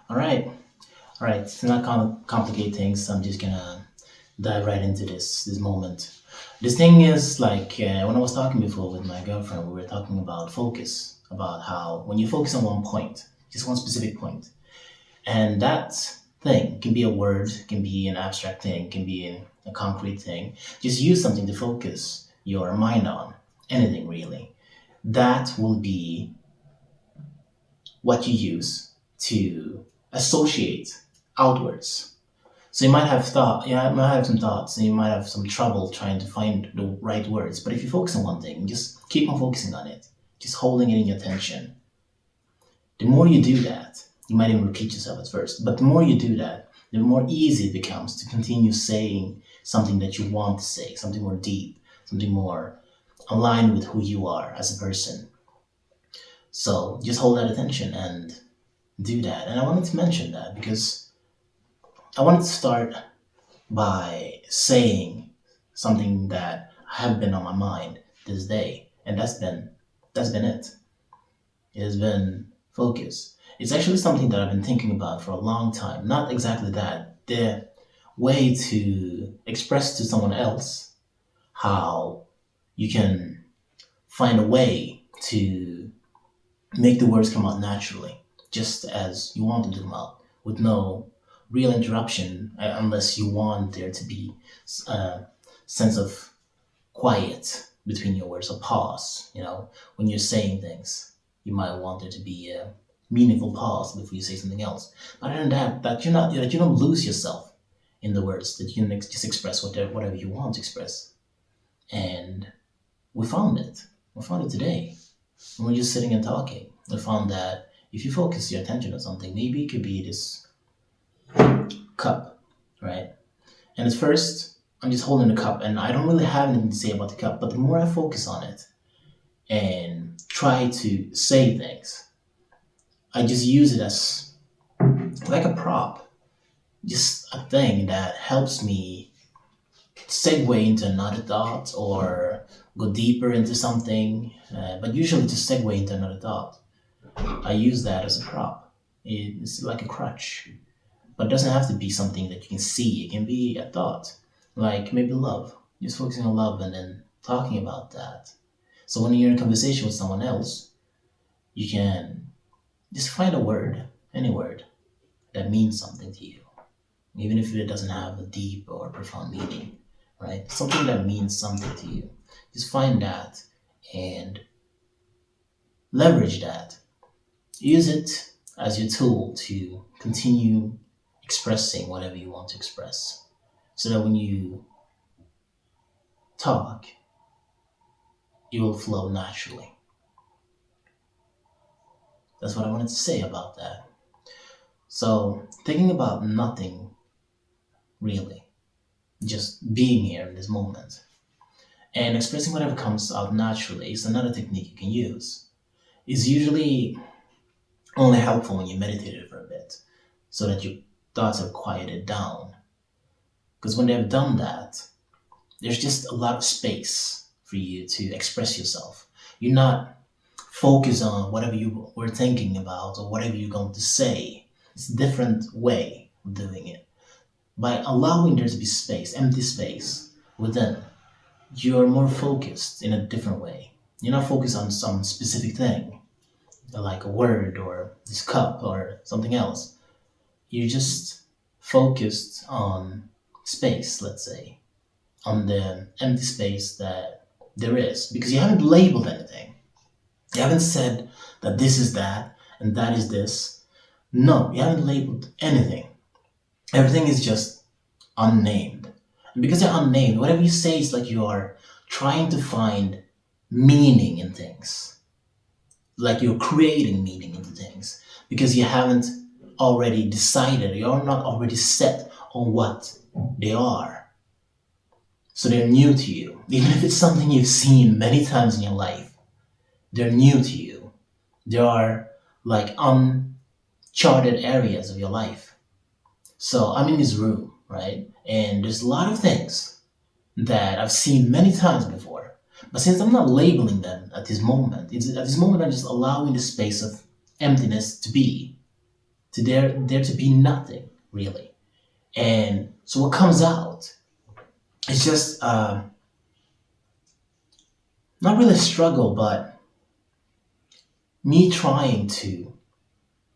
All right. All right. To not complicate things, I'm just gonna dive right into this moment. This thing is like when I was talking before with my girlfriend, we were talking about focus, about how when you focus on one point, just one specific point, and that thing can be a word, can be an abstract thing, can be a concrete thing. Just use something to focus your mind on. Anything really. That will be what you use to associate outwards. So you might have thought, yeah, you might have some thoughts, and you might have some trouble trying to find the right words. But if you focus on one thing, just keep on focusing on it, just holding it in your attention. The more you do that, you might even repeat yourself at first, but the more you do that, the more easy it becomes to continue saying something that you want to say, something more deep, something more aligned with who you are as a person. So just hold that attention and do that. And I wanted to mention that because I wanted to start by saying something that have been on my mind this day, and that's been it. It has been focus. It's actually something that I've been thinking about for a long time. Not exactly that. The way to express to someone else how you can find a way to make the words come out naturally, just as you want them to come out, with no real interruption, unless you want there to be a sense of quiet between your words, a pause. When you're saying things, you might want there to be a meaningful pause before you say something else. But other than that, that you don't lose yourself in the words, that you can just express whatever you want to express. And we found it. We found it today. When we're just sitting and talking, we found that if you focus your attention on something, maybe it could be this cup, right? And at first, I'm just holding the cup and I don't really have anything to say about the cup, but the more I focus on it and try to say things, I just use it as like a prop, just a thing that helps me segue into another thought or go deeper into something, but usually to segue into another thought. I use that as a prop. It's like a crutch, but it doesn't have to be something that you can see. It can be a thought, like maybe love. Just focusing on love and then talking about that. So when you're in a conversation with someone else, you can just find a word, any word, that means something to you, even if it doesn't have a deep or profound meaning, right? Something that means something to you. Just find that and leverage that. Use it as your tool to continue expressing whatever you want to express. So that when you talk, it will flow naturally. That's what I wanted to say about that. So, thinking about nothing really, just being here in this moment, and expressing whatever comes out naturally is another technique you can use. It's usually only helpful when you meditate for a bit, so that your thoughts are quieted down. Because when they've done that, there's just a lot of space for you to express yourself. You're not focused on whatever you were thinking about or whatever you're going to say. It's a different way of doing it. By allowing there to be space, empty space within, you're more focused in a different way. You're not focused on some specific thing, like a word or this cup or something else. You're just focused on space, let's say, on the empty space that there is, because you haven't labeled anything. You haven't said that this is that and that is this. No, you haven't labeled anything. Everything is just unnamed. And because they're unnamed, whatever you say is like you are trying to find meaning in things, like you're creating meaning into things, because you haven't already decided, you're not already set on what they are. So they're new to you. Even if it's something you've seen many times in your life, they're new to you. They are like uncharted areas of your life. So I'm in this room, right? And there's a lot of things that I've seen many times before. But since I'm not labeling them at this moment, at this moment I'm just allowing the space of emptiness to be. to there to be nothing really. And so what comes out is just not really a struggle, but me trying to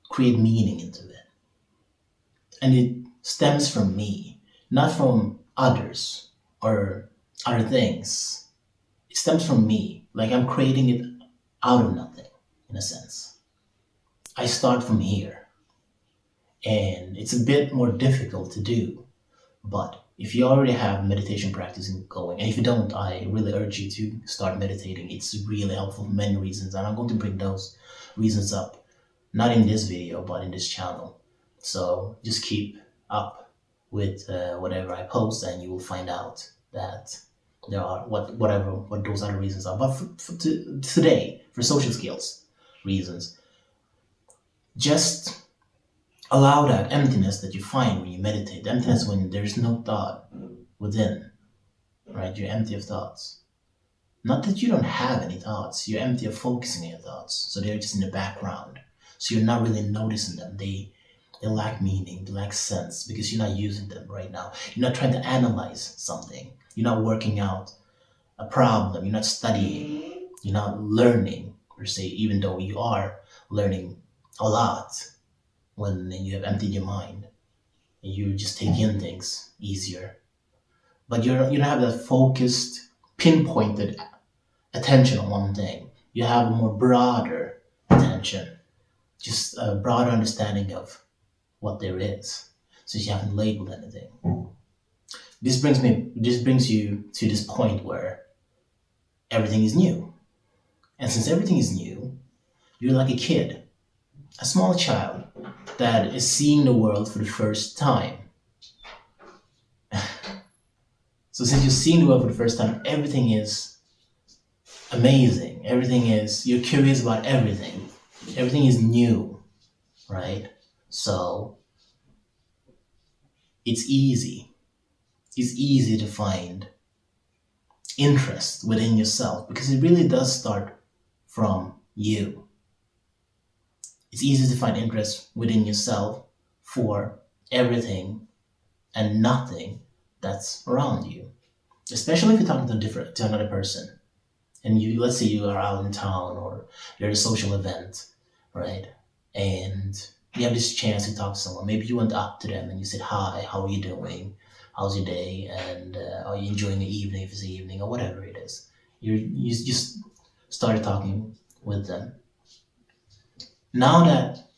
create meaning into it. And it stems from me, not from others or other things. It stems from me. Like I'm creating it out of nothing, in a sense. I start from here. And it's a bit more difficult to do. But if you already have meditation practicing going, and if you don't, I really urge you to start meditating. It's really helpful for many reasons. And I'm going to bring those reasons up, not in this video, but in this channel. So just keep up with whatever I post, and you will find out that there are what those other reasons are. But today, for social skills reasons, just allow that emptiness that you find when you meditate. Emptiness when there's no thought within, right? You're empty of thoughts. Not that you don't have any thoughts. You're empty of focusing on your thoughts. So they're just in the background. So you're not really noticing them. They lack meaning, they lack sense because you're not using them right now. You're not trying to analyze something. You're not working out a problem. You're not studying. You're not learning per se, even though you are learning a lot when you have emptied your mind. And you just take in things easier. But you don't have that focused, pinpointed attention on one thing. You have a more broader attention, just a broader understanding of what there is. So you haven't labeled anything. This brings you to this point where everything is new. And since everything is new, you're like a kid, a small child that is seeing the world for the first time. So since you're seeing the world for the first time, everything is amazing. You're curious about everything. Everything is new, right? So it's easy. It's easy to find interest within yourself because it really does start from you. It's easy to find interest within yourself for everything and nothing that's around you. Especially if you're talking to another person. And let's say you are out in town or you're at a social event, right? And you have this chance to talk to someone. Maybe you went up to them and you said, "Hi, how are you doing? How's your day? And are you enjoying the evening if it's the evening or whatever it is?" You just started talking with them. Now that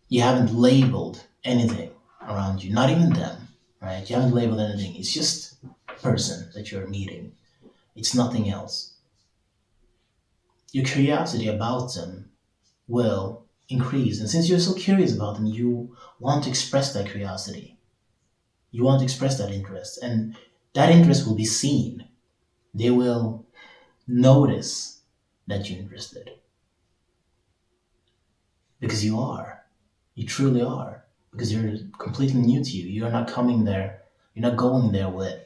you haven't labeled anything around you, not even them, right? You haven't labeled anything. It's just a person that you're meeting. It's nothing else. Your curiosity about them will increase. And since you're so curious about them, you want to express that curiosity. You want to express that interest. And that interest will be seen. They will notice that you're interested. Because you are. You truly are. Because you're completely new to you. You're not coming there. You're not going there with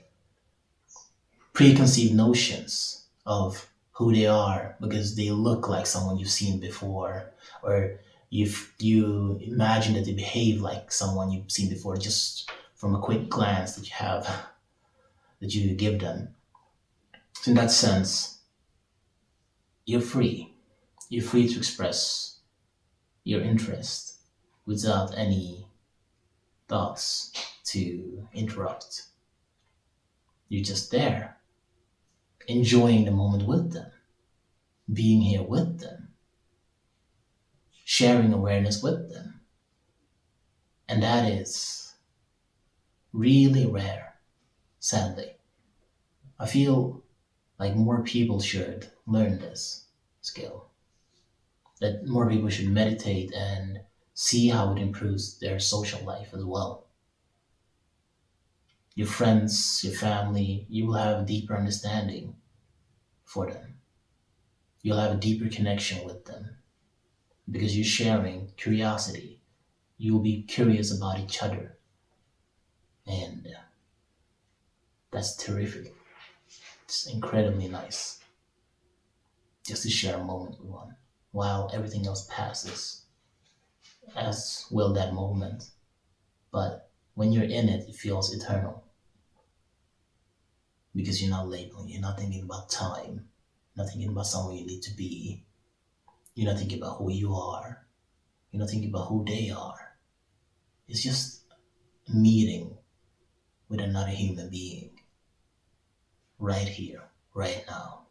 preconceived notions of who they are because they look like someone you've seen before, or you imagine that they behave like someone you've seen before just from a quick glance that you have that you give them. So in that sense, you're free. You're free to express your interest without any thoughts to interrupt. You're just there, enjoying the moment with them, being here with them, sharing awareness with them. And that is really rare, sadly. I feel like more people should learn this skill, that more people should meditate and see how it improves their social life as well. Your friends, your family, you will have a deeper understanding for them. You'll have a deeper connection with them because you're sharing curiosity. You'll be curious about each other. And that's terrific. It's incredibly nice just to share a moment with one while everything else passes. as will that moment. But when you're in it, it feels eternal because you're not labeling, you're not thinking about time, not thinking about somewhere you need to be, you're not thinking about who you are, you're not thinking about who they are. It's just meeting with another human being right here, right now.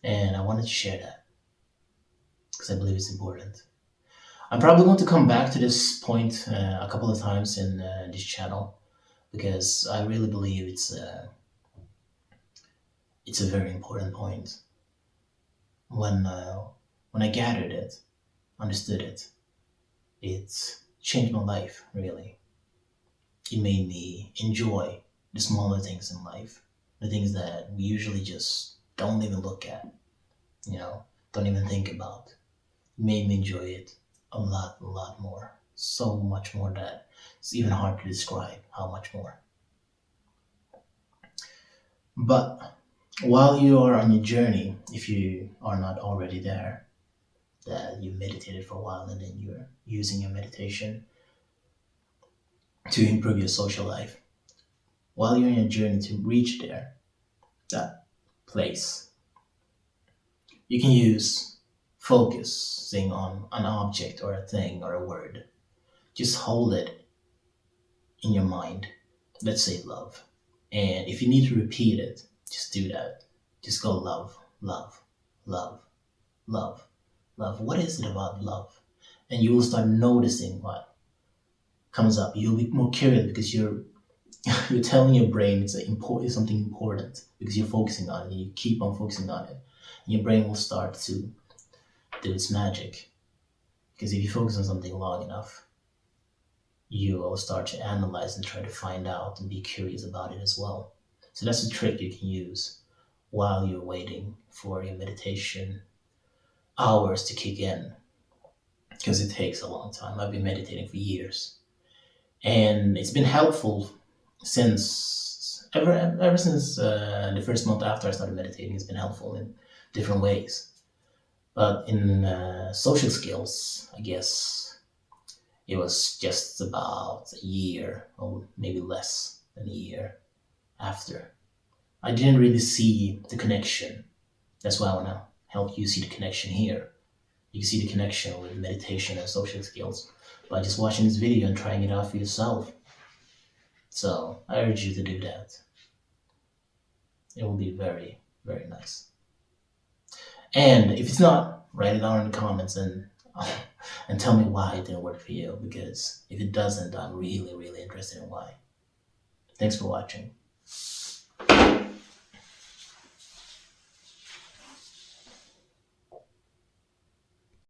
And I wanted to share that because I believe it's important. I'm probably going to come back to this point a couple of times in this channel because I really believe it's a very important point. When when I gathered it, understood it, it changed my life. Really, it made me enjoy the smaller things in life, the things that we usually just don't even look at, you know, don't even think about. It made me enjoy it a lot more. So much more that it's even hard to describe how much more. But while you are on your journey, if you are not already there, that you meditated for a while and then you're using your meditation to improve your social life, while you're in your journey to reach there, that place, you can use focusing on an object or a thing or a word. Just hold it in your mind. Let's say love. And if you need to repeat it, just do that. Just go love, love, love, love, love. What is it about love? And you will start noticing what comes up. You'll be more curious because you're telling your brain it's something important because you're focusing on it. You keep on focusing on it. And your brain will start to do its magic. Because if you focus on something long enough, you will start to analyze and try to find out and be curious about it as well. So that's a trick you can use while you're waiting for your meditation hours to kick in because it takes a long time. I've been meditating for years and it's been helpful since ever since the first month after I started meditating. It's been helpful in different ways. But in social skills, I guess it was just about a year or maybe less than a year after. I didn't really see the connection. That's why I want to help you see the connection here. You can see the connection with meditation and social skills by just watching this video and trying it out for yourself. So I urge you to do that. It will be very, very nice. And if it's not, write it down in the comments and tell me why it didn't work for you. Because if it doesn't, I'm really, really interested in why. Thanks for watching.